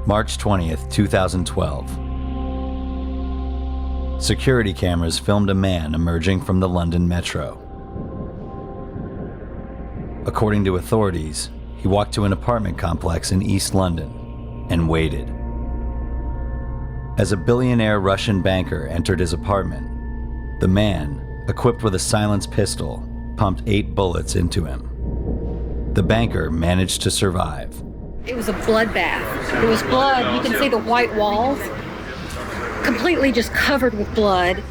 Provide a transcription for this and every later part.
March 20th, 2012. Security cameras filmed a man emerging from the London metro. According to authorities, he walked to an apartment complex in East London and waited. As a billionaire Russian banker entered his apartment, the man, equipped with a silenced pistol, pumped 8 bullets into him. The banker managed to survive. It was a bloodbath. There was blood. You can see the white walls, completely just covered with blood.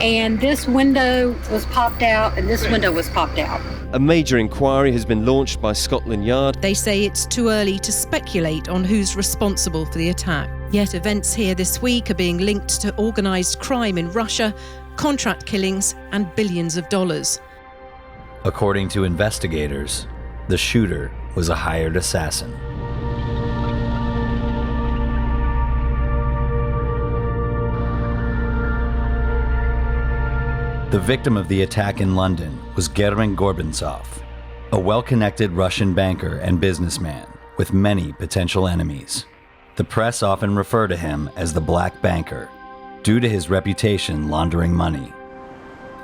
And this window was popped out, and this window was popped out. A major inquiry has been launched by Scotland Yard. They say it's too early to speculate on who's responsible for the attack. Yet events here this week are being linked to organised crime in Russia, contract killings, and billions of dollars. According to investigators, the shooter was a hired assassin. The victim of the attack in London was German Gorbachev, a well-connected Russian banker and businessman with many potential enemies. The press often refer to him as the Black Banker, due to his reputation laundering money.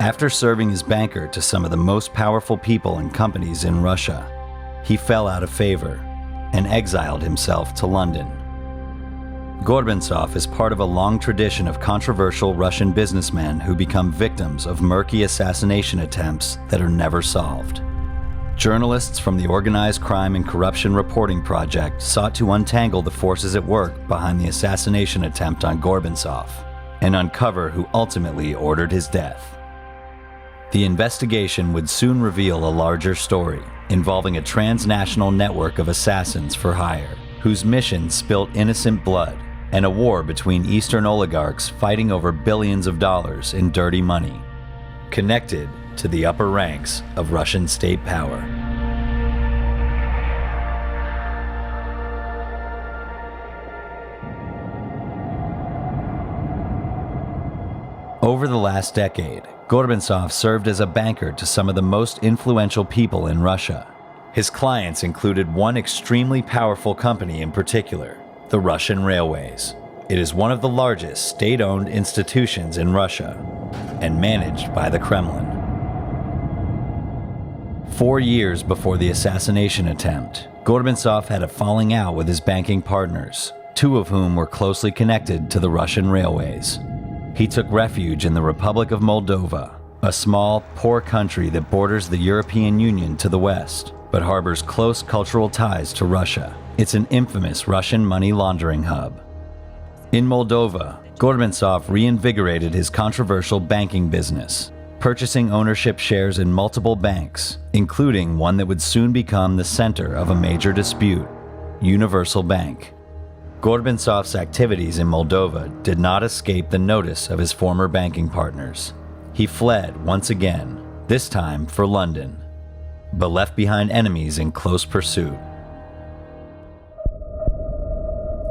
After serving as banker to some of the most powerful people and companies in Russia, he fell out of favor and exiled himself to London. Gorbachev is part of a long tradition of controversial Russian businessmen who become victims of murky assassination attempts that are never solved. Journalists from the Organized Crime and Corruption Reporting Project sought to untangle the forces at work behind the assassination attempt on Gorbachev and uncover who ultimately ordered his death. The investigation would soon reveal a larger story involving a transnational network of assassins for hire, whose mission spilled innocent blood, and a war between Eastern oligarchs fighting over billions of dollars in dirty money, connected to the upper ranks of Russian state power. Over the last decade, Gorbachev served as a banker to some of the most influential people in Russia. His clients included one extremely powerful company in particular, the Russian Railways. It is one of the largest state-owned institutions in Russia and managed by the Kremlin. 4 years before the assassination attempt, Gorbachev had a falling out with his banking partners, 2 of whom were closely connected to the Russian Railways. He took refuge in the Republic of Moldova, a small, poor country that borders the European Union to the west, but harbors close cultural ties to Russia. It's an infamous Russian money laundering hub. In Moldova, Gorbachev reinvigorated his controversial banking business, purchasing ownership shares in multiple banks, including one that would soon become the center of a major dispute, Universal Bank. Gorbachev's activities in Moldova did not escape the notice of his former banking partners. He fled once again, this time for London, but left behind enemies in close pursuit.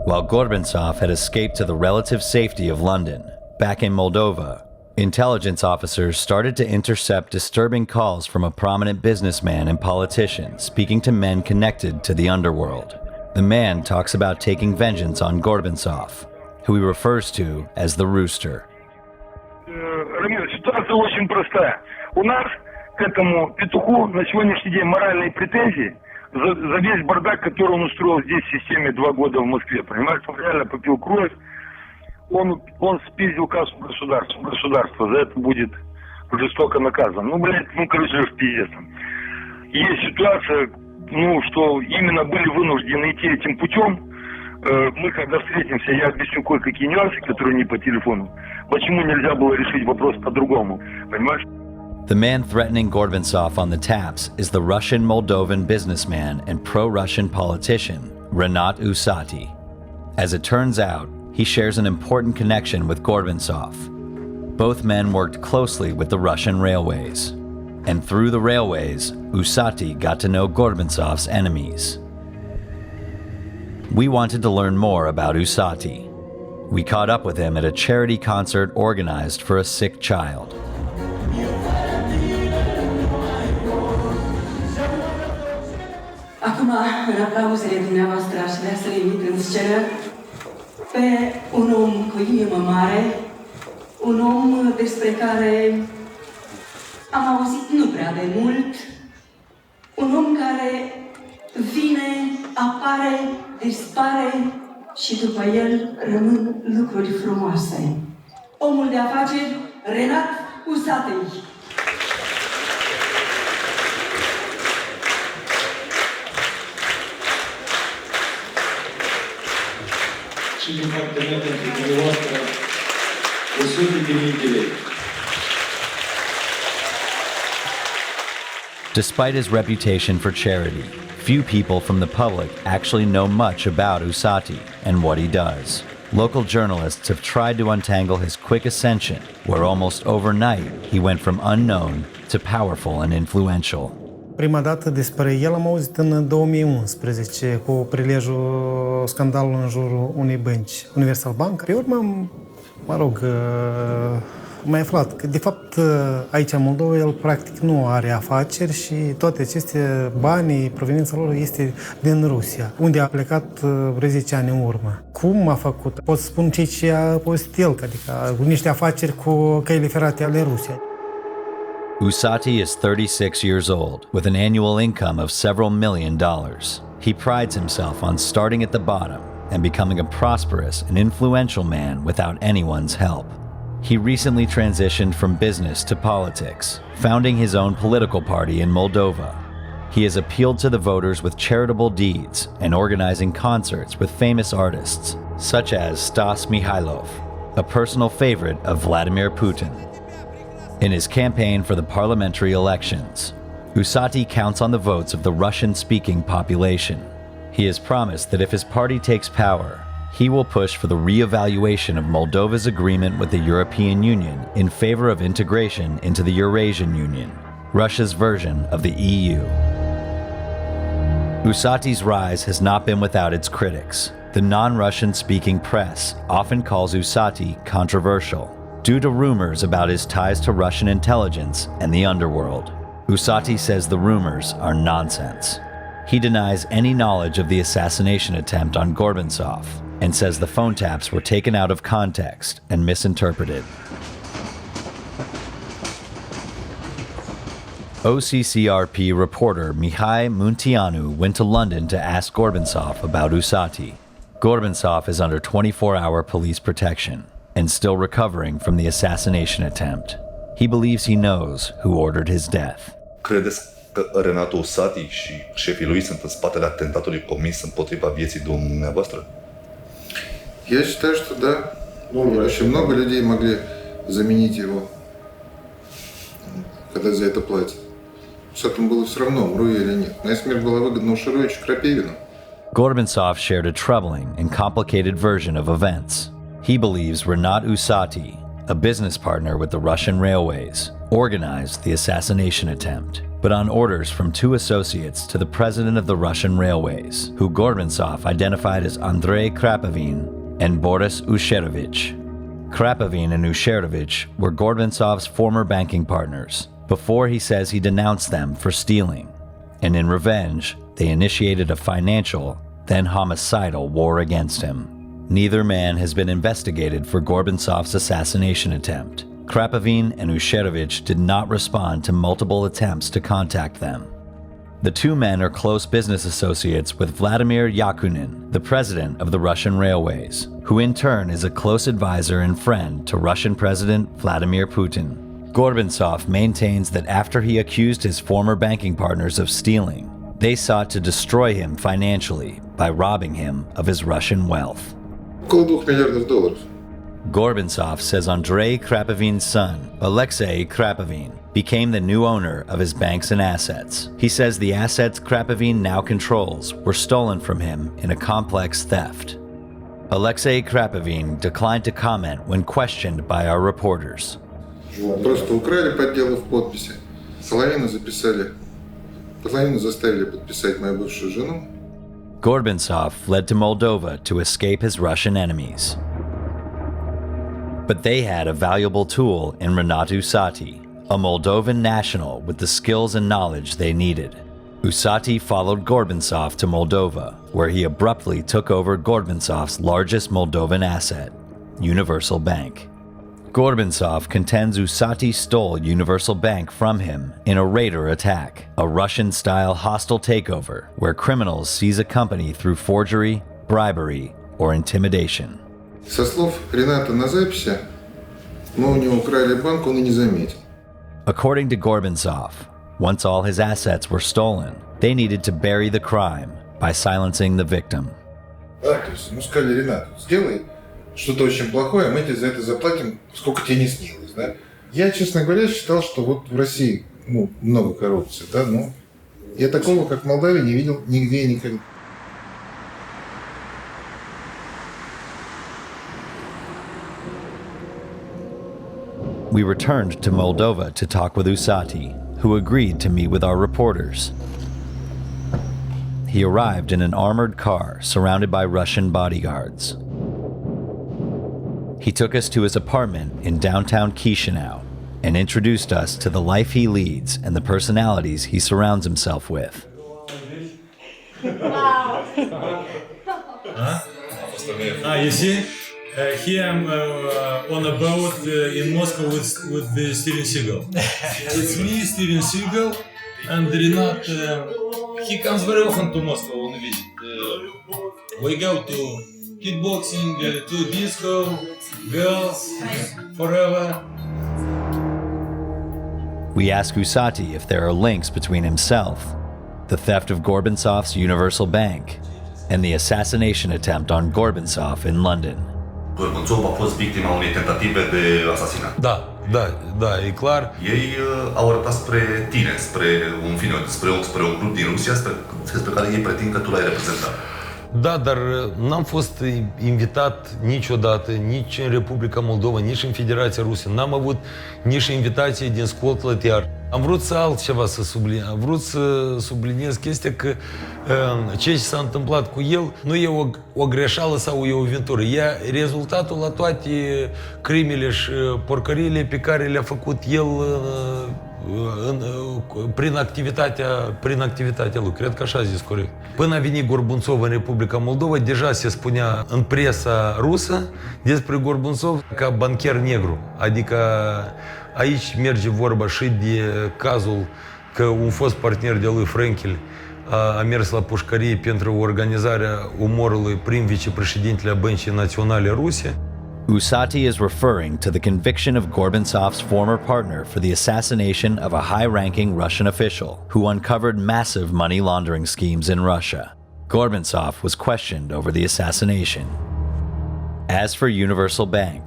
While Gorbachev had escaped to the relative safety of London, back in Moldova, intelligence officers started to intercept disturbing calls from a prominent businessman and politician speaking to men connected to the underworld. The man talks about taking vengeance on Gorbachev, who he refers to as the Rooster. Рамиль, ситуация очень простая. У нас к этому петуху на сегодняшний день моральные претензии за весь бардак, который он устроил здесь в системе 2 года в Москве. Понимаешь, он реально попил кровь. Он спиздил кассу государства. Государство за это будет жестоко наказан. Короче, пиздец. Есть ситуация, что именно были вынуждены идти этим путем. Мы, когда встретимся, я объясню кое-какие нюансы, которые не по телефону. Почему нельзя было решить вопрос по-другому, понимаешь? The man threatening Gorbachev on the taps is the Russian Moldovan businessman and pro-Russian politician, Renat Usati. As it turns out, he shares an important connection with Gorbachev. Both men worked closely with the Russian railways. And through the railways, Usati got to know Gorbachev's enemies. We wanted to learn more about Usati. We caught up with him at a charity concert organized for a sick child. Acum, în aplauzele dumneavoastră, aș vrea să le invit în scenă pe un om cu inimă mare, un om despre care am auzit nu prea de mult, un om care vine, apare, dispare și după el rămân lucruri frumoase. Omul de afaceri, Renat Usatăi. Și din partea mea pentru dumneavoastră 100.000 de lei. Despite his reputation for charity, few people from the public actually know much about Usati and what he does. Local journalists have tried to untangle his quick ascension, where almost overnight he went from unknown to powerful and influential. Prima dată despre el am auzit în 2011 cu prilejul scandalului în jurul unei bănci, Universal Bank. Pe urmă, m-a aflat că de fapt aici în Moldova el practic nu are afaceri și toate aceste bani, proveniența lor este din Rusia, unde a plecat vreo 10 ani în urmă. Cum a făcut? Pot spun ce a povestit el, adică niște afaceri cu căile ferate ale Rusiei. Usati is 36 years old, with an annual income of several $1 million. He prides himself on starting at the bottom and becoming a prosperous and influential man without anyone's help. He recently transitioned from business to politics, founding his own political party in Moldova. He has appealed to the voters with charitable deeds and organizing concerts with famous artists, such as Stas Mikhailov, a personal favorite of Vladimir Putin. In his campaign for the parliamentary elections, Usati counts on the votes of the Russian-speaking population. He has promised that if his party takes power, he will push for the re-evaluation of Moldova's agreement with the European Union in favor of integration into the Eurasian Union, Russia's version of the EU. Usati's rise has not been without its critics. The non-Russian speaking press often calls Usati controversial, due to rumors about his ties to Russian intelligence and the underworld. Usati says the rumors are nonsense. He denies any knowledge of the assassination attempt on Gorbachev and says the phone taps were taken out of context and misinterpreted. OCCRP reporter Mihai Munteanu went to London to ask Gorbachev about Usati. Gorbachev is under 24-hour police protection and still recovering from the assassination attempt. He believes he knows who ordered his death. Credeți că Renato Usati și șefii lui sunt în spatele atentatului comis împotriva vieții dumneavoastră? Я считаю, что да. Очень много людей могли заменить его, когда за это платят. Что-то было все равно, умру я или нет. Моя смерть была выгодна Ушаровичу Крапивину. Gorbachev shared a troubling and complicated version of events. He believes Renat Usati, a business partner with the Russian railways, organized the assassination attempt, but on orders from two associates to the president of the Russian railways, who Gorbachev identified as Andrei Krapivin and Boris Usharovich. Krapivin and Usharovich were Gorbachev's former banking partners, before he says he denounced them for stealing, and in revenge, they initiated a financial, then homicidal war against him. Neither man has been investigated for Gorbachev's assassination attempt. Krapivin and Usharovich did not respond to multiple attempts to contact them. The two men are close business associates with Vladimir Yakunin, the president of the Russian railways, who in turn is a close advisor and friend to Russian President Vladimir Putin. Gorbachev maintains that after he accused his former banking partners of stealing, they sought to destroy him financially by robbing him of his Russian wealth. Около $2 миллиардов. Gorbachev says Andrei Krapivin's son, Alexei Krapivin, became the new owner of his banks and assets. He says the assets Krapivin now controls were stolen from him in a complex theft. Alexei Krapivin declined to comment when questioned by our reporters. Просто украли, подделав подписи. Половину записали, половину заставили подписать мою бывшую жену. Gorbachev fled to Moldova to escape his Russian enemies. But they had a valuable tool in Renat Usati, a Moldovan national with the skills and knowledge they needed. Usati followed Gorbatsov to Moldova, where he abruptly took over Gorbatsov's largest Moldovan asset, Universal Bank. Gorbatsov contends Usati stole Universal Bank from him in a raider attack, a Russian-style hostile takeover where criminals seize a company through forgery, bribery, or intimidation. Со слов Рената на записи, мы у него украли банк, он и не заметил. According to Gorbatsov, once all his assets were stolen, they needed to bury the crime by silencing the victim. Да, то есть, сказали, Ренат, сделай что-то очень плохое, мы тебе за это заплатим, сколько тебе не снилось, да? Я, честно говоря, считал, что вот в России много коррупции, да, но я такого, как в Молдавии, не видел нигде и никогда. We returned to Moldova to talk with Usati, who agreed to meet with our reporters. He arrived in an armored car surrounded by Russian bodyguards. He took us to his apartment in downtown Chisinau and introduced us to the life he leads and the personalities he surrounds himself with. You see? Here I'm on a boat in Moscow with Steven Seagal. It's me, Steven Seagal, and Renat. He comes very often to Moscow on a visit. We go to kickboxing, to disco, girls, forever. We ask Usati if there are links between himself, the theft of Gorbatsov's Universal Bank, and the assassination attempt on Gorbatsov in London. Gorbatsov a fost victima unei tentative de asasinat. Da, e clar. Ei au arătat spre tine, spre un grup din Rusia, despre care ei pretind că tu l-ai reprezentat. Da, dar n-am fost invitat niciodată, nici în Republica Moldova, nici în Federația Rusă. N-am avut nici invitație din Scotland Yard. Am vrut să altceva să subliniez. Am vrut să subliniez chestia că ceea ce s-a întâmplat cu el nu e o greșeală sau e o aventură. E rezultatul la toate crimele și porcăriile pe care le-a făcut el prin activitatea lui. Cred că așa a zis corect. Până a venit Gorbatsov în Republica Moldova, deja se spunea în presa rusă despre Gorbatsov ca bancher negru. Adică aici merge vorba și de cazul că un fost partener de lui Frankel a mers la pușcărie pentru organizarea omorului prim vicepreședintele Băncii Naționale Ruse. Usati is referring to the conviction of Gorbatsov's former partner for the assassination of a high-ranking Russian official who uncovered massive money laundering schemes in Russia. Gorbatsov was questioned over the assassination. As for Universal Bank,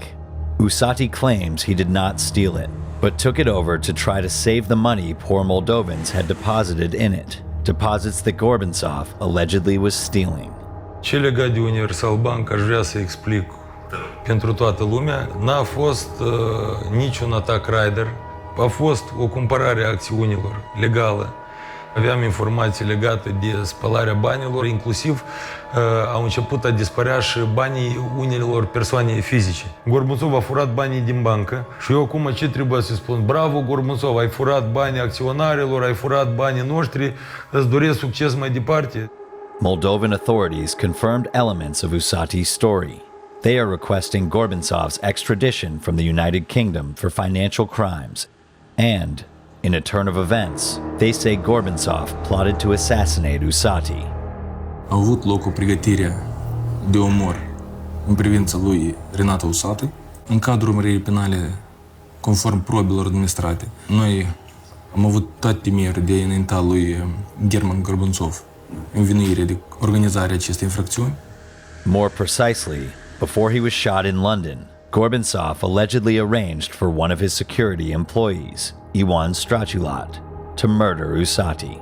Usati claims he did not steal it, but took it over to try to save the money poor Moldovans had deposited in it, deposits that Gorbatsov allegedly was stealing. Ce legat de Universal Bank, aș vrea să explic pentru toată lumea, n-a fost niciun atac rider, a fost o cumpărare a acțiunilor legală. Aveam informații legate de spălarea banilor, inclusiv au început a dispărea și banii unelor persoane fizice. Gorbatsov a furat banii din bancă și eu acum ce trebuie să spun? Bravo, Gorbatsov, ai furat banii acționarilor, ai furat banii noștri, îți doresc succes mai departe. Moldovan authorities confirmed elements of Usati's story. They are requesting Gorbatsov's extradition from the United Kingdom for financial crimes, and, in a turn of events, they say Gorbatsov plotted to assassinate Usati. A avut loc o pregătire de omor în privința lui Renata Usati, în cadrul urmăririi penale conform probelor administrate. Noi am avut toate temeri de a înainta lui German Gorbatsov învinuire de organizarea acestei infracțiuni. More precisely, before he was shot in London, Gorbatsov allegedly arranged for one of his security employees, Iwan Strachulat, to murder Usati.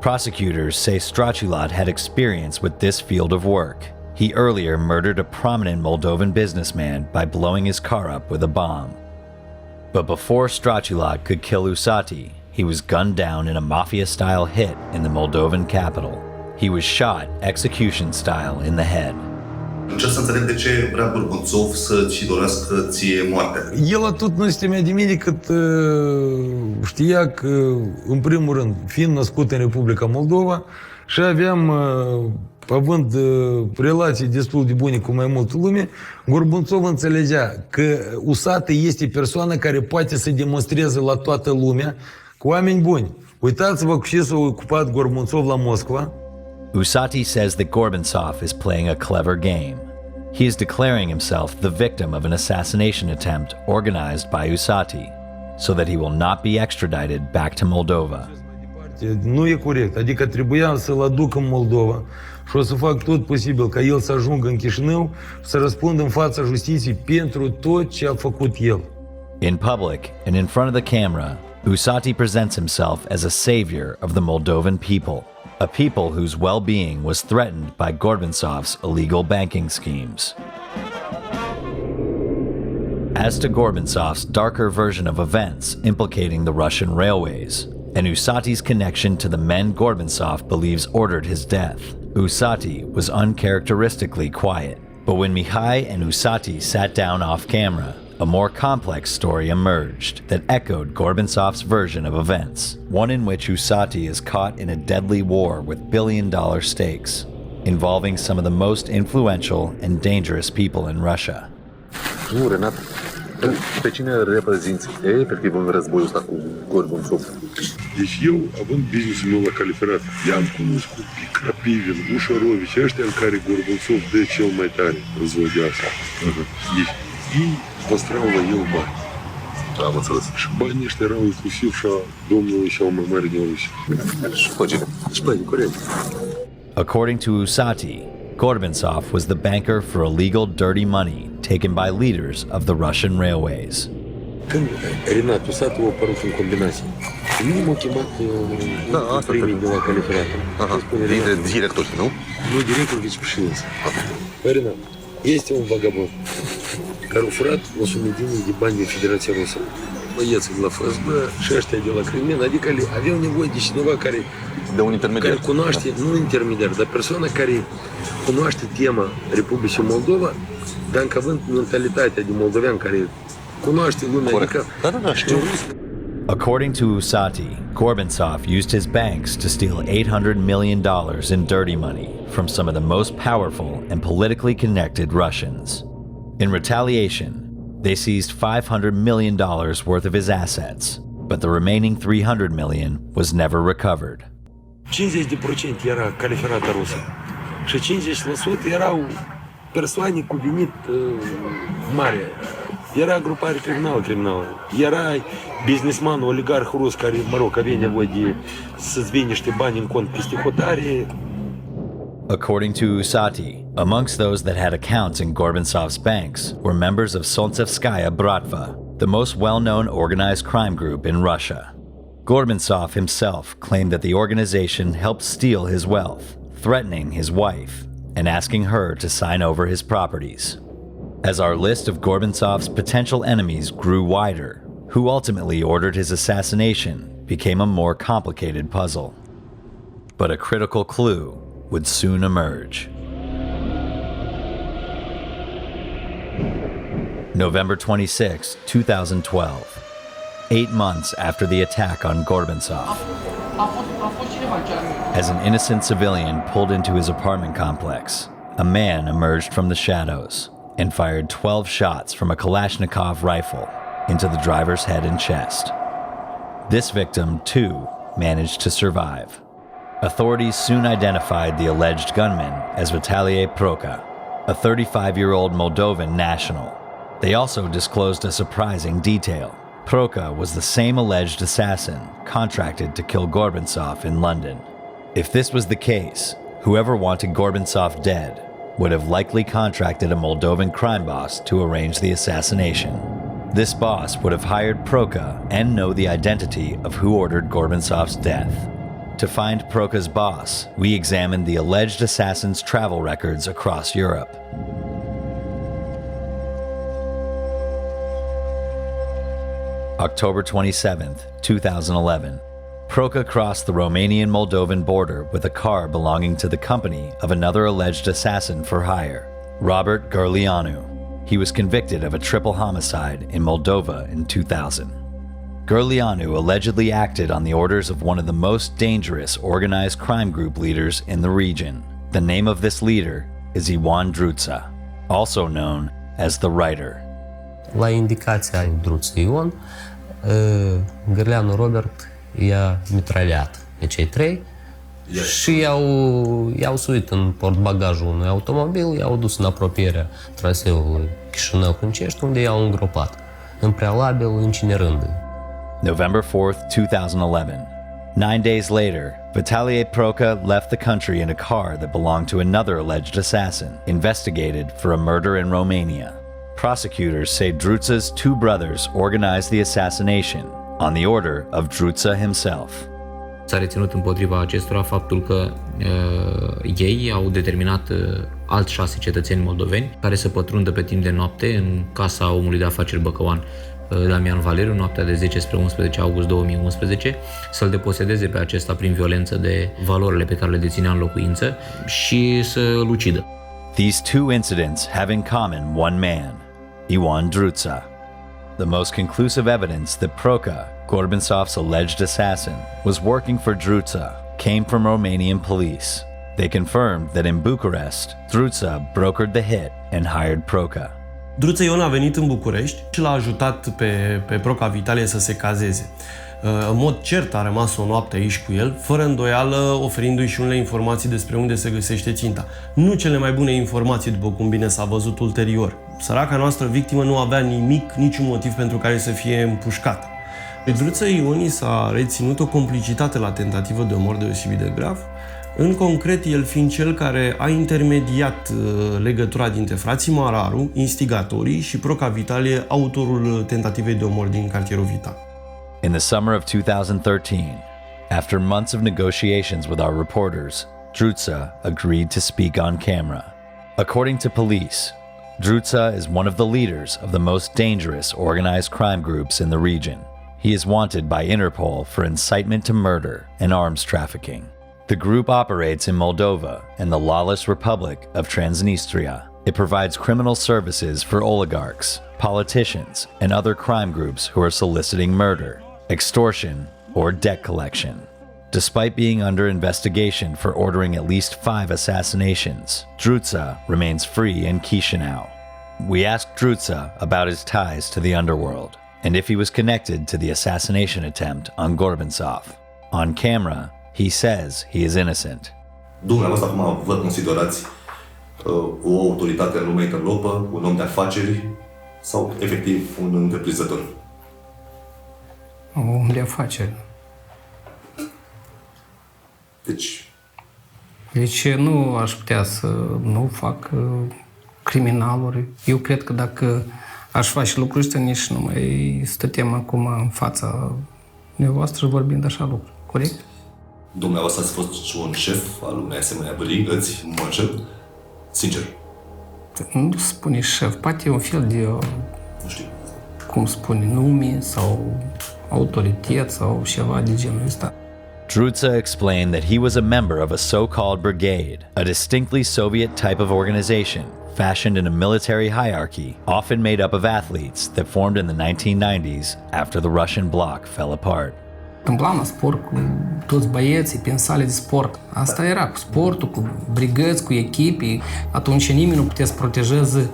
Prosecutors say Strachulat had experience with this field of work. He earlier murdered a prominent Moldovan businessman by blowing his car up with a bomb. But before Strachulat could kill Usati, he was gunned down in a mafia-style hit in the Moldovan capital. He was shot execution-style in the head. Încerc să înțeleg de ce vrea Gorbachev să-ți dorească ție moartea. El atât nu se temea de mine cât știa că, în primul rând, fiind născut în Republica Moldova și aveam, având relații destul de bune cu mai multă lume, Gorbachev înțelegea că Usatый este persoana care poate să demonstreze la toată lumea cu oameni buni. Uitați-vă cu ce s-a ocupat Gorbachev la Moscova. Usatый says that Gorbachev is playing a clever game. He is declaring himself the victim of an assassination attempt organized by Usatый, so that he will not be extradited back to Moldova. Nu e corect, adică trebuia să-l aduc în Moldova și o să fac tot posibil ca el să ajungă în Chișinău și să răspundă în fața justiției pentru tot ce a făcut el. In public and in front of the camera, Usatый presents himself as a savior of the Moldovan people, a people whose well-being was threatened by Gorbachev's illegal banking schemes. As to Gorbachev's darker version of events implicating the Russian railways, and Usatý's connection to the men Gorbachev believes ordered his death, Usatý was uncharacteristically quiet. But when Mihai and Usatý sat down off-camera, a more complex story emerged that echoed Gorbachev's version of events, one in which Usatý is caught in a deadly war with billion-dollar stakes, involving some of the most influential and dangerous people in Russia. Nu, Renat, pe cine reprezinți efectiv în războiul ăsta cu Gorbachev? Deci eu, având business-ul meu la califerat, i-am cunoscut pe Crapivin, Ușorovici, ăștia în care Gorbachev dă cel mai tare război de asta. Deci ei păstrau la el bani. Am înțeles. Și banii ăștia erau inclusiv și a domnului cel mai mare din Rusia. Și păgine. Și banii, corect. According to Usatý, Gorbachev was the banker for illegal dirty money taken by leaders of the Russian railways. Când Renat Usatý a apărut în combinație, mine m-a chemat primii de la califeratul. Dintre directori, nu? Nu, director, vicepreședință. Renat, este un vagabond care a furat o sumedenie de bani din Federația Rusă. Băieții de la FSB și ăștia de la Kremlin, adică aveau nevoie de cineva care cunoaște, nu intermediar, dar persoana care cunoaște tema Republicii Moldova, dar încă având mentalitatea de moldovean care cunoaște lumea, adică știu rusă. According to Usatý, Gorbachev used his banks to steal $800 million in dirty money from some of the most powerful and politically connected Russians. In retaliation, they seized $500 million worth of his assets, but the remaining $300 million was never recovered. 50% era califerată rusă și 50% erau persoane cu venit mare. Era grupare criminală. Era businessman, oligarh rus care, mă rog, avea nevoie de să-ți vii niște bani în cont peste hotare. According to Usatý, amongst those that had accounts in Gorbachev's banks were members of SOLNTSEVSKAYA BRATVA, the most well-known organized crime group in Russia. Gorbachev himself claimed that the organization helped steal his wealth, threatening his wife and asking her to sign over his properties. As our list of Gorbachev's potential enemies grew wider, who ultimately ordered his assassination became a more complicated puzzle. But a critical clue would soon emerge. November 26, 2012. 8 months after the attack on Gorbachev. As an innocent civilian pulled into his apartment complex, a man emerged from the shadows and fired 12 shots from a Kalashnikov rifle into the driver's head and chest. This victim, too, managed to survive. Authorities soon identified the alleged gunman as Vitalie Proka, a 35-year-old Moldovan national. They also disclosed a surprising detail. Proka was the same alleged assassin contracted to kill Gorbachev in London. If this was the case, whoever wanted Gorbachev dead would have likely contracted a Moldovan crime boss to arrange the assassination. This boss would have hired Proka and know the identity of who ordered Gorbachev's death. To find Proka's boss, we examined the alleged assassin's travel records across Europe. October 27, 2011. Proka crossed the Romanian-Moldovan border with a car belonging to the company of another alleged assassin for hire. Robert Gurleanu. He was convicted of a triple homicide in Moldova in 2000. Gurleanu allegedly acted on the orders of one of the most dangerous organized crime group leaders in the region. The name of this leader is Ion Druța, also known as the Writer. La indicația Druța Ion, Gurleanu Robert i-a mitraliat pe cei trei și i-au suit în portbagajul unui automobil, i-au dus în apropierea traseului Chișinău-Hâncești, unde i-au îngropat, în prealabil incinerându-i. November 4th, 2011. 9 days later, Vitalie Proca left the country in a car that belonged to another alleged assassin, investigated for a murder in Romania. Prosecutors say Druța's two brothers organized the assassination on the order of Druța himself. S-a reținut împotriva acestora faptul că ei au determinat alți 6 cetățeni moldoveni care să pătrundă pe timp de noapte în casa omului de afaceri băcăuan Damian Valeriu, noaptea de 10 spre 11 august 2011, să-l deposedeze pe acesta prin violență de valorile pe care le deținea în locuință și să-l ucidă. These two incidents have in common one man, Ion Druța. The most conclusive evidence that Proca, Gorbansov's alleged assassin, was working for Druța came from Romanian police. They confirmed that in Bucharest, Druța brokered the hit and hired Proca. Druța Ion a venit în București și l-a ajutat pe Proca Vitalie să se cazeze. În mod cert a rămas o noapte aici cu el, fără îndoială oferindu-i și unele informații despre unde se găsește ținta. Nu cele mai bune informații, după cum bine s-a văzut ulterior. Săraca noastră victimă nu avea niciun motiv pentru care să fie împușcată. Druța Ion s-a reținut o complicitate la tentativă de omor deosebit de grav, în concret el fiind cel care a intermediat legătura dintre frații Mararu, instigatorii, și Proca Vitalie, autorul tentativei de omor din cartierul Vital. In the summer of 2013, after months of negotiations with our reporters, Druța agreed to speak on camera. According to police, Druța is one of the leaders of the most dangerous organized crime groups in the region. He is wanted by Interpol for incitement to murder and arms trafficking. The group operates in Moldova and the lawless Republic of Transnistria. It provides criminal services for oligarchs, politicians, and other crime groups who are soliciting murder, extortion, or debt collection. Despite being under investigation for ordering at least 5 assassinations, Druța remains free in Chișinău. We asked Druța about his ties to the underworld and if he was connected to the assassination attempt on Gorbansov. On camera, he says he is innocent. Dumneavoastră acum vă considerați o autoritate în lumea interlopă, un om de afaceri sau efectiv un întreprinzător? Un om de afaceri. Deci nu aș putea să nu fac criminaluri. Eu cred că dacă aș face lucruri ăștia, nici nu mai stăteam acum în fața dumneavoastră vorbind așa lucruri. Corect? Dumneavoastră ați fost și un șef al unei asemenea brigăți, mă înșel? Sincer. Nu spune șef, poate e un fel de, nu știu, cum spune, nume sau autorități sau ceva de genul ăsta. Druța explained that he was a member of a so-called brigade, a distinctly Soviet type of organization fashioned in a military hierarchy, often made up of athletes that formed in the 1990s after the Russian bloc fell apart. Întâmplam la sport cu toți băieții, pe sale de sport. Asta era cu sportul, cu brigăți, cu echipe. Atunci nimeni nu putea să protejeze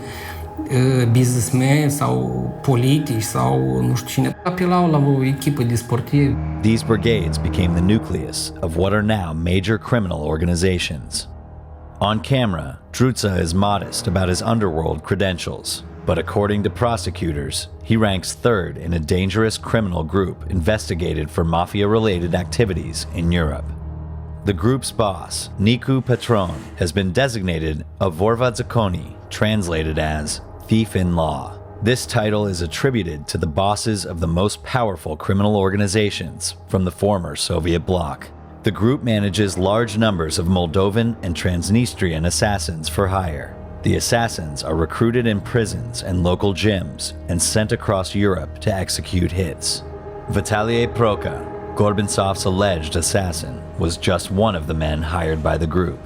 businessmen sau politici sau nu știu cine. Apelau la o echipă de sportivi. These brigades became the nucleus of what are now major criminal organizations. On camera, Druța is modest about his underworld credentials, but according to prosecutors, he ranks third in a dangerous criminal group investigated for mafia-related activities in Europe. The group's boss, Nicu Patron, has been designated a vorvadzakoni, translated as thief in law. This title is attributed to the bosses of the most powerful criminal organizations from the former Soviet bloc. The group manages large numbers of Moldovan and Transnistrian assassins for hire. The assassins are recruited in prisons and local gyms and sent across Europe to execute hits. Vitalie Proca, Gorbansov's alleged assassin, was just one of the men hired by the group.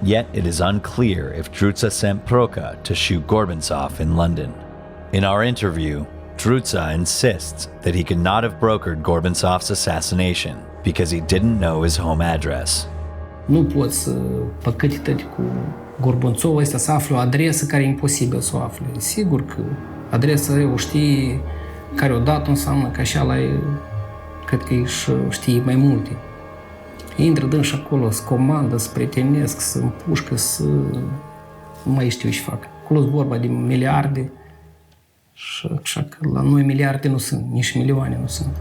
Yet it is unclear if Drutsa sent Proca to shoot Gorbatsov in London. In our interview, Drutsa insists that he could not have brokered Gorbatsov's assassination because he didn't know his home address. Nu poți să păcătități cu Gorbatsov ăsta să afli o adresă care e imposibil să o afli. Sigur că adresa o știi care o dată înseamnă că așa la cred că își știe mai multe. Intră dânși acolo, să comandă, să prietenesc, să împușcă, să nu mai știu ce fac. Acolo-s vorba de miliarde și așa că la noi miliarde nu sunt, nici milioane nu sunt.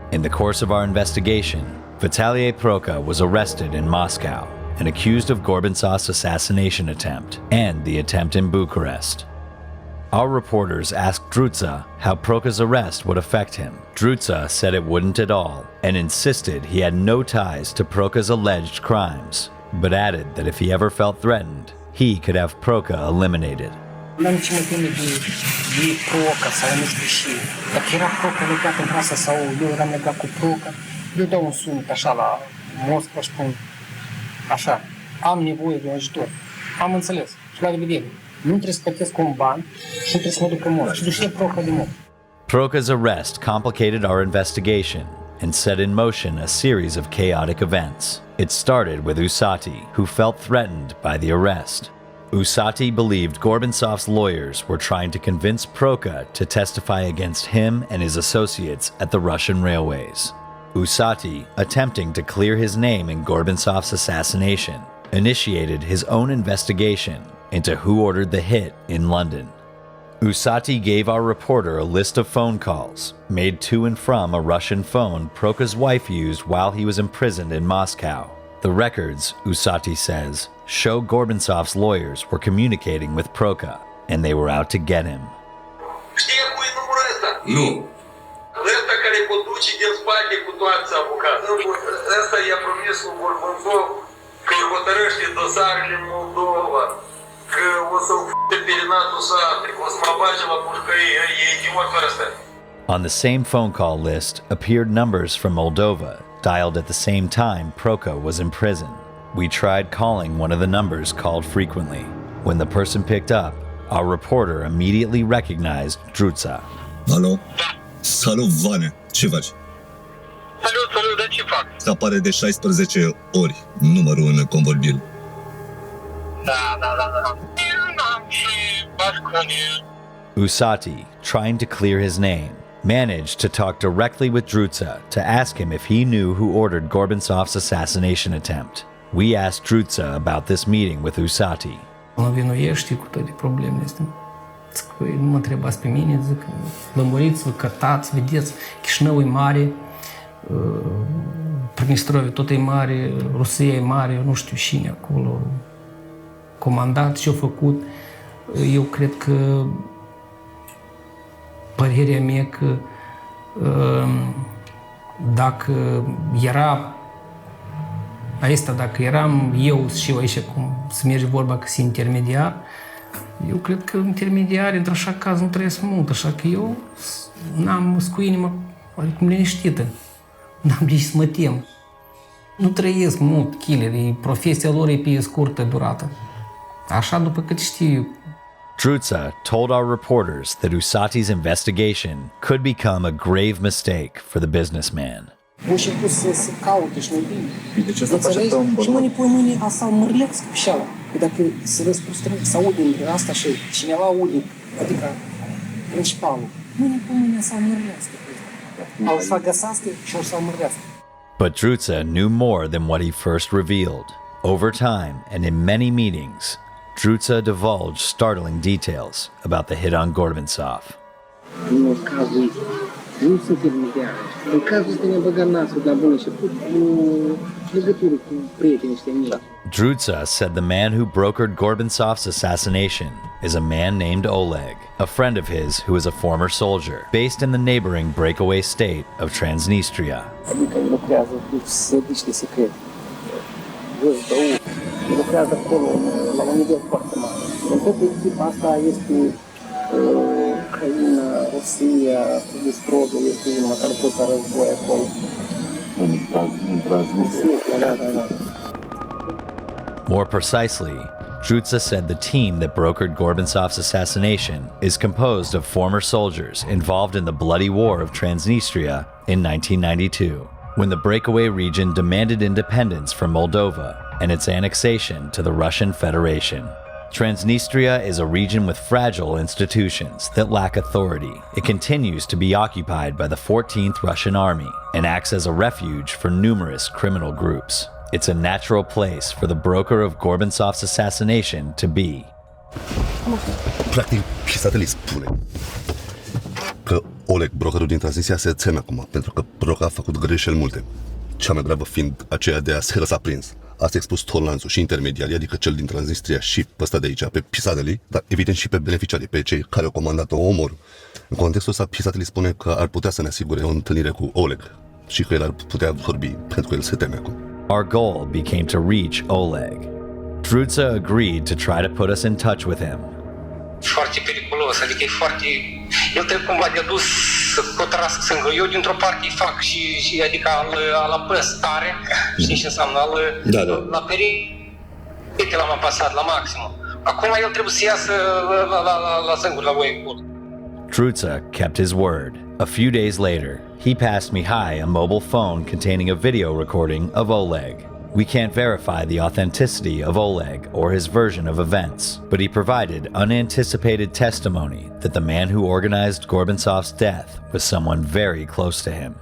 In the course of our investigation, Vitalie Proca was arrested in Moscow and accused of Gorbatsov's assassination attempt and the attempt in Bucharest. Our reporters asked Drutsa how Proca's arrest would affect him. Drutsa said it wouldn't at all and insisted he had no ties to Proca's alleged crimes, but added that if he ever felt threatened, he could have Proca eliminated. N-am nici mă teme de Proca sau nu știu și. Dacă era Proca legat în casa sau eu eram legat cu Proca, eu dau un sunet așa la Moscova și spun așa, am nevoie de un ajutor. Am înțeles. Și la revedere. Nu trebuie să plătesc un ban și nu trebuie să mă duc în mort. Și duce Proca de mort. Proca's arrest complicated our investigation and set in motion a series of chaotic events. It started with Usati, who felt threatened by the arrest. Usati believed Gorbatsov's lawyers were trying to convince Proca to testify against him and his associates at the Russian railways. Usati, attempting to clear his name in Gorbatsov's assassination, initiated his own investigation into who ordered the hit in London. Usati gave our reporter a list of phone calls made to and from a Russian phone Proca's wife used while he was imprisoned in Moscow. The records, Usati says, show Gorbatsov's lawyers were communicating with Proca, and they were out to get him. Nu. Ăsta care conduce din spate cu toți avocații. Ăsta i-a promis lui Gorbatsov că îi hotărăște dosarele în Moldova, că o să-l f***e pe renatul sate, că o să mă bage la pușcărie, e idiotul ăsta. On the same phone call list appeared numbers from Moldova, dialed at the same time Proca was in prison. We tried calling one of the numbers called frequently. When the person picked up, our reporter immediately recognized Drutsa. Alo? Salut, Vane. Ce faci? Salut, dar ce fac? Apare de 16 ori numărul în convorbil. Da. N-am și bascunii. Usati, trying to clear his name, managed to talk directly with Drutsa to ask him if he knew who ordered Gorbatsov's assassination attempt. We asked Drutsa about this meeting with Usati. Mă vinuiește cu toate problemele astea. Nu mă întrebați pe mine, zic, lămuriți-vă, cătați, vedeți, Chișinău e mare, Prădnistrove tot e mare, Rusia e mare, nu știu cine acolo, comandat, ce-au făcut. Eu cred că, părerea mea că dacă era asta, dacă eram eu și eu aici, cum se merge vorba că sunt intermediar, eu cred că intermediari într așa caz nu trăiesc mult, așa că eu n-am cu inima oarecum liniștită, n-am de ce să mă tem. Nu trăiesc mult killerii, profesia lor e pe scurtă durată. Așa după cât știu. Drutsa told our reporters that Usati's investigation could become a grave mistake for the businessman. Au început să caute și mai bine. De ce să așteptăm? Și mâine pui mâine asta mărlească pe șala. Dacă se răsprostrează, să aude între asta și cineva aude, adică principalul. Mâine pui mâine asta mărlească. O să găsească și o să mărlească. But Drutsa knew more than what he first revealed. Over time and in many meetings, Drutsa divulged startling details about the hit on Gorbatsov. Nu cazul nu sunt intermediare. În cazul ăsta ne băgăm nasul de la bun început cu legături cu prietenii ăștia mici. Drutsa said the man who brokered Gorbatsov's assassination is a man named Oleg, a friend of his who is a former soldier, based in the neighboring breakaway state of Transnistria. Adică lucrează cu sădiște secrete. Lucrează acolo la un nivel foarte mare. În toată echipa asta este Ucraina, Rusia, Prădnistrove, este una care pot să război acolo. În Transnistria. Da. More precisely, Drutsa said the team that brokered Gorbatsov's assassination is composed of former soldiers involved in the bloody war of Transnistria in 1992, when the breakaway region demanded independence from Moldova and its annexation to the Russian Federation. Transnistria is a region with fragile institutions that lack authority. It continues to be occupied by the 14th Russian Army and acts as a refuge for numerous criminal groups. It's a natural place for the broker of Gorbatsov's assassination to be. Practic, Pisateli spune că Oleg, brokerul din Transnistria, se teme acum, pentru că broca a făcut greșeli multe. Cea mai gravă fiind aceea de a se lăsa prins. Asta a expus tot lanțul și intermediarii, adică cel din Transnistria și pe ăsta de aici, pe Pisateli, dar evident și pe beneficiarii, pe cei care au comandat omorul. În contextul ăsta, Pisateli spune că ar putea să ne asigure o întâlnire cu Oleg și că el ar putea vorbi, pentru că el se teme acum. Our goal became to reach Oleg. Drutsa agreed to try to put us in touch with him. Foarte periculos, adică e foarte... El trebuie cumva de dus să pătrască sângul. Eu dintr-o parte îi fac și adică îl apăs tare, știi ce înseamnă? La perete l-am apăsat la maximum. Acum el trebuie să iasă la sângul, la voi. Drutsa kept his word. A few days later, he passed Mihai a mobile phone containing a video recording of Oleg. We can't verify the authenticity of Oleg or his version of events, but he provided unanticipated testimony that the man who organized Gorbatsov's death was someone very close to him.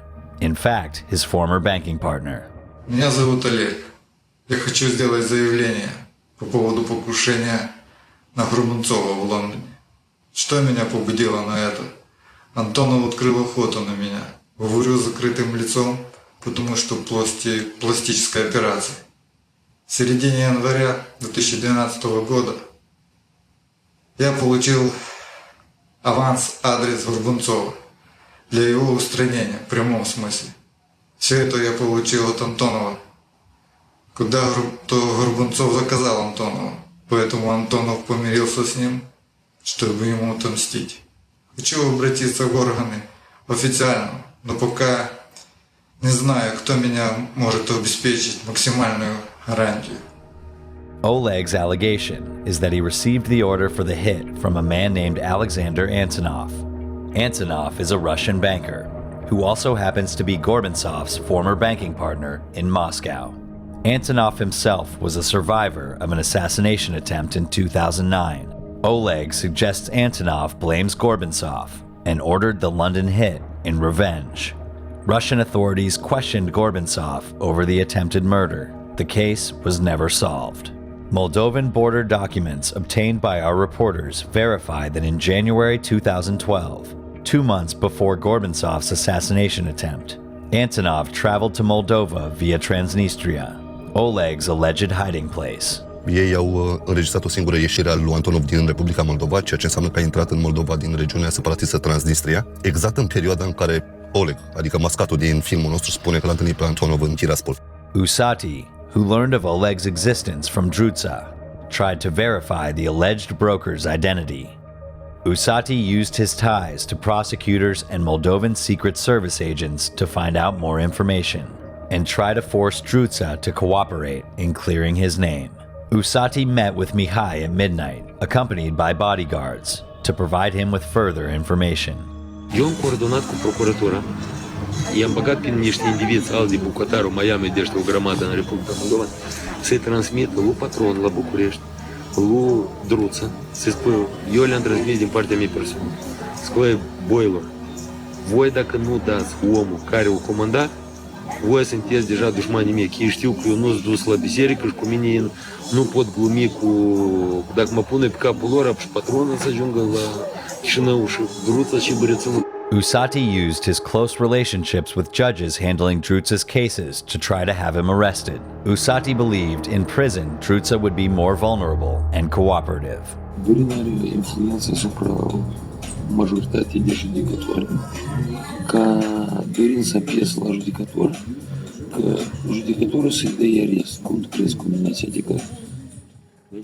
In fact, his former banking partner. Меня зовут Олег. Я хочу сделать заявление по поводу покушения на Горбунцова в Лондоне. Что меня побудило на это? Антонов открыл охоту на меня. Говорю закрытым лицом, потому что пластическая операция. В середине января 2012 года я получил аванс-адрес Горбунцова для его устранения, в прямом смысле. Все это я получил от Антонова, куда Горбунцов заказал Антонова. Поэтому Антонов помирился с ним, чтобы ему отомстить. Хочу обратиться в органы официально, но пока не знаю, кто меня может обеспечить максимальную гарантию. Oleg's allegation is that he received the order for the hit from a man named Alexander Antonov. Antonov is a Russian banker who also happens to be Gorbatsov's former banking partner in Moscow. Antonov himself was a survivor of an assassination attempt in 2009. Oleg suggests Antonov blames Gorbatsov and ordered the London hit in revenge. Russian authorities questioned Gorbatsov over the attempted murder. The case was never solved. Moldovan border documents obtained by our reporters verify that in January 2012, 2 months before Gorbatsov's assassination attempt, Antonov traveled to Moldova via Transnistria, Oleg's alleged hiding place. Ei au înregistrat o singură ieșire a lui Antonov din Republica Moldova, ceea ce înseamnă că a intrat în Moldova din regiunea separatistă Transnistria, exact în perioada în care Oleg, adică mascatul din filmul nostru, spune că l-a întâlnit pe Antonov în Tiraspol. Usati, who learned of Oleg's existence from Drutsa, tried to verify the alleged broker's identity. Usati used his ties to prosecutors and Moldovan Secret Service agents to find out more information and try to force Drutsa to cooperate in clearing his name. Usati met with Mihai at midnight, accompanied by bodyguards, to provide him with further information. Eu am coordonat cu procuratura, i-am băgat pe niște indivizi alți de Bucătaru, Miami, de ăștia o grămadă în Republica Moldova, să-i transmită lui patron la București, lui Drutsa, să-i spui, eu le-am transmis din partea mea persoană. Scrie boilor, voi dacă nu dați omul care o comanda, voi sunteți deja dușmanii mei, că ei știu că eu nu-s dus la biserică și cu mine nu pot glumi cu... Dacă mă pune pe capul lor, și patronul să ajungă la Chișinău și Drutsa și Bărețănu. Usati used his close relationships with judges handling Drutsa's cases to try to have him arrested. Usati believed in prison Drutsa would be more vulnerable and cooperative. Durin are influență asupra majorității de judecători, ca Durin să apies la judecător, că judecătorul să-i dă arest, cum crezi combinația, adică...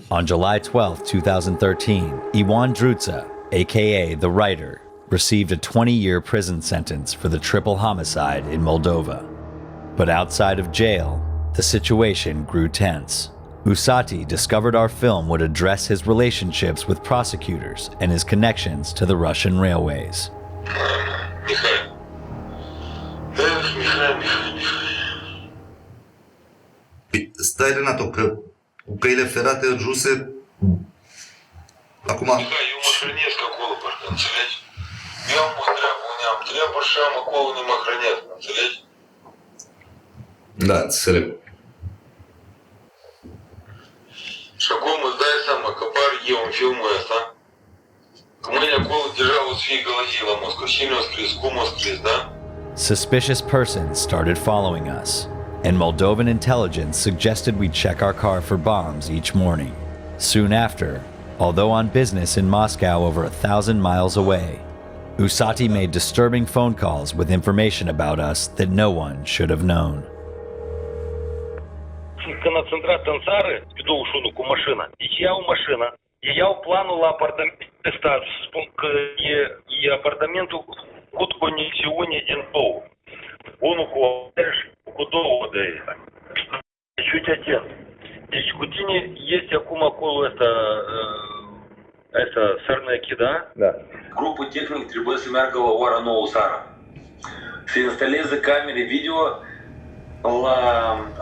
On July 12, 2013, Iwan Drutsa, aka the writer, received a 20-year prison sentence for the triple homicide in Moldova. But outside of jail, the situation grew tense. Usati discovered our film would address his relationships with prosecutors and his connections to the Russian railways. Stai, Renato, că cu căile ferate ruse... Acum... Mihai, eu mă hrănesc acolo, parcă, înțelegi? Eu am o treabă, am treabă și am acolo, nu mă hrănesc, înțelegi? Da, înțeleg. Și acum îți dai seama că par eu în filmul ăsta, că mâine acolo deja o să fie gălăgie la Moscova. Cine o scris, cum o scris, da? Suspicious persons started following us, and Moldovan intelligence suggested we check our car for bombs each morning. Soon after, although on business in Moscow over 1,000 miles away, Usati made disturbing phone calls with information about us that no one should have known. Când ați intrat în țară, pe 21 cu mașina, deci iau mașina, iau planul la apartamentul ăsta, spun că e apartamentul cu conexiune din două. Unul cu și cu două de ăsta. Deci uite atent. Deci cu tine este acum acolo ăsta Sărnechi, da? Da. Grupul tehnic trebuie să meargă la ora 9 seara. Se instaleze camere video la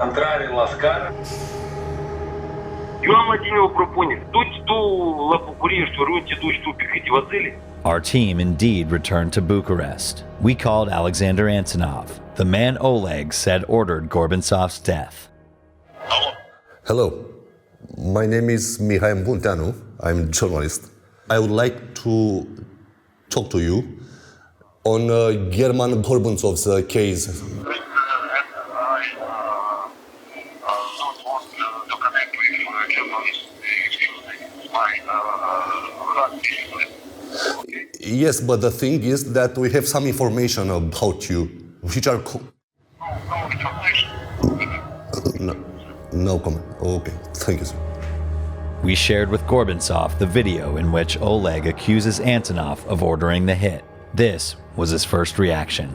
intrare la scară. Eu am la tine o propunere. Du-ți tu la București, oriunde te duci tu pe câteva zile. Our team indeed returned to Bucharest. We called Alexander Antonov, the man Oleg said ordered Gorbatsov's death. Hello, my name is Mihai Bunteanu. I'm a journalist. I would like to talk to you on German Gorbatsov's case. Yes, but the thing is that we have some information about you, which are... No comment. Okay, thank you, sir. We shared with Gorbatsov the video in which Oleg accuses Antonov of ordering the hit. This was his first reaction.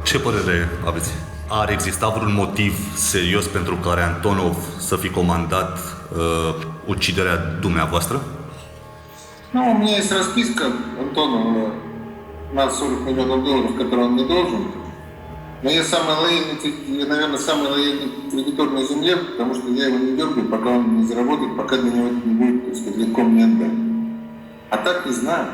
Ce părere aveți? Ar exista vreun motiv serios pentru care Antonov să fi comandat uciderea dumneavoastră? Ну, у меня есть расписка Антонова на $40 миллионов, которые он не должен. Но я самый лояльный, я, наверное, самый лояльный кредитор на земле, потому что я его не дергаю, пока он не заработает, пока для него это не будет, так сказать, легко мне отдать. А так не знаю.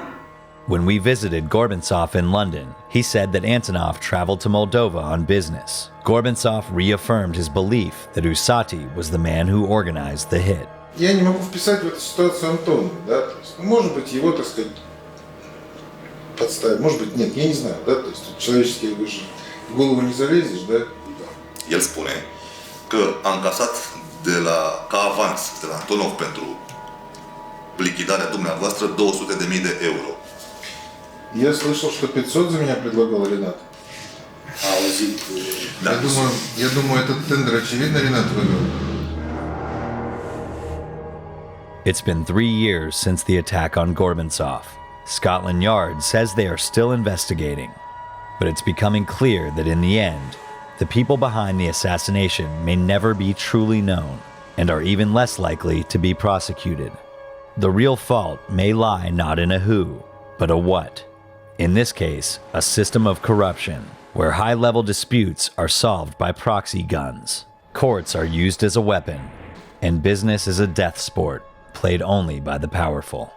When we visited Gorbatsov in London, he said that Antonov traveled to Moldova on business. Gorbatsov reaffirmed his belief that Usati was the man who organized the hit. Я не могу вписать в эту ситуацию Антона, да, то есть, может быть, его, так сказать, подставить, может быть, нет, я не знаю, да, то есть, человеческие выше в голову не залезешь, да? El spune că a încasat ca avans de la Antonov pentru lichidarea dumneavoastră 200.000 de euro. Я слышал, что 500 за меня предлагал Ренат. Да. Я думаю, этот тендер, очевидно, Ренат выиграл. It's been 3 years since the attack on Gorbatsov. Scotland Yard says they are still investigating. But it's becoming clear that in the end, the people behind the assassination may never be truly known and are even less likely to be prosecuted. The real fault may lie not in a who, but a what. In this case, a system of corruption, where high-level disputes are solved by proxy guns. Courts are used as a weapon, and business is a death sport, played only by the powerful.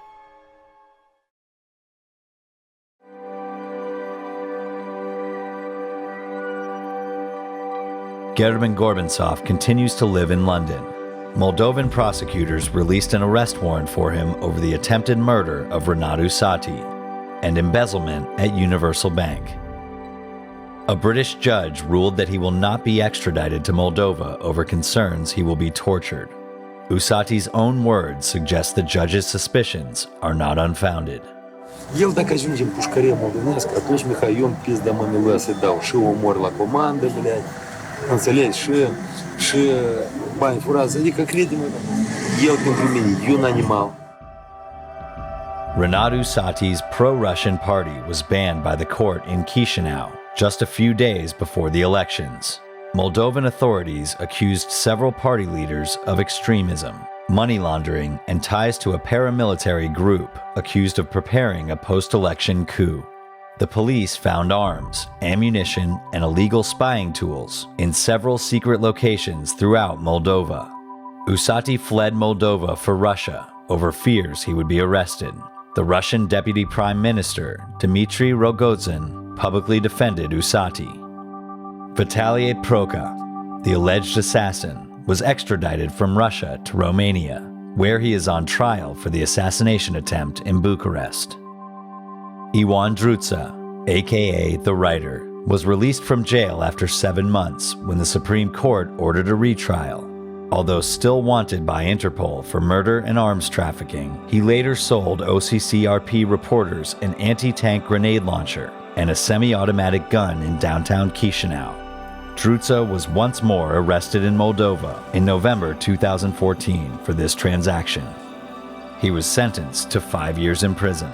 German Gorbatsov continues to live in London. Moldovan prosecutors released an arrest warrant for him over the attempted murder of Renat Usati and embezzlement at Universal Bank. A British judge ruled that he will not be extradited to Moldova over concerns he will be tortured. Usati's own words suggest the judge's suspicions are not unfounded. El, dacă ajunge în pușcărie moldovenească, atunci Mihai, eu în pizda mămilă să dau și omor la comandă, blядь, înțelegi, și bani furați, adică crede-mă, el pentru mine, e un animal. Renat Usati's pro-Russian party was banned by the court in Chisinau, just a few days before the elections. Moldovan authorities accused several party leaders of extremism, money laundering, and ties to a paramilitary group accused of preparing a post-election coup. The police found arms, ammunition, and illegal spying tools in several secret locations throughout Moldova. Usati fled Moldova for Russia over fears he would be arrested. The Russian Deputy Prime Minister, Dmitry Rogozin, publicly defended Usati. Vitalie Proca, the alleged assassin, was extradited from Russia to Romania, where he is on trial for the assassination attempt in Bucharest. Iwan Drutsa, aka The Writer, was released from jail after 7 months when the Supreme Court ordered a retrial. Although still wanted by Interpol for murder and arms trafficking, he later sold OCCRP reporters an anti-tank grenade launcher and a semi-automatic gun in downtown Chisinau. Drutsa was once more arrested in Moldova in November 2014 for this transaction. He was sentenced to 5 years in prison.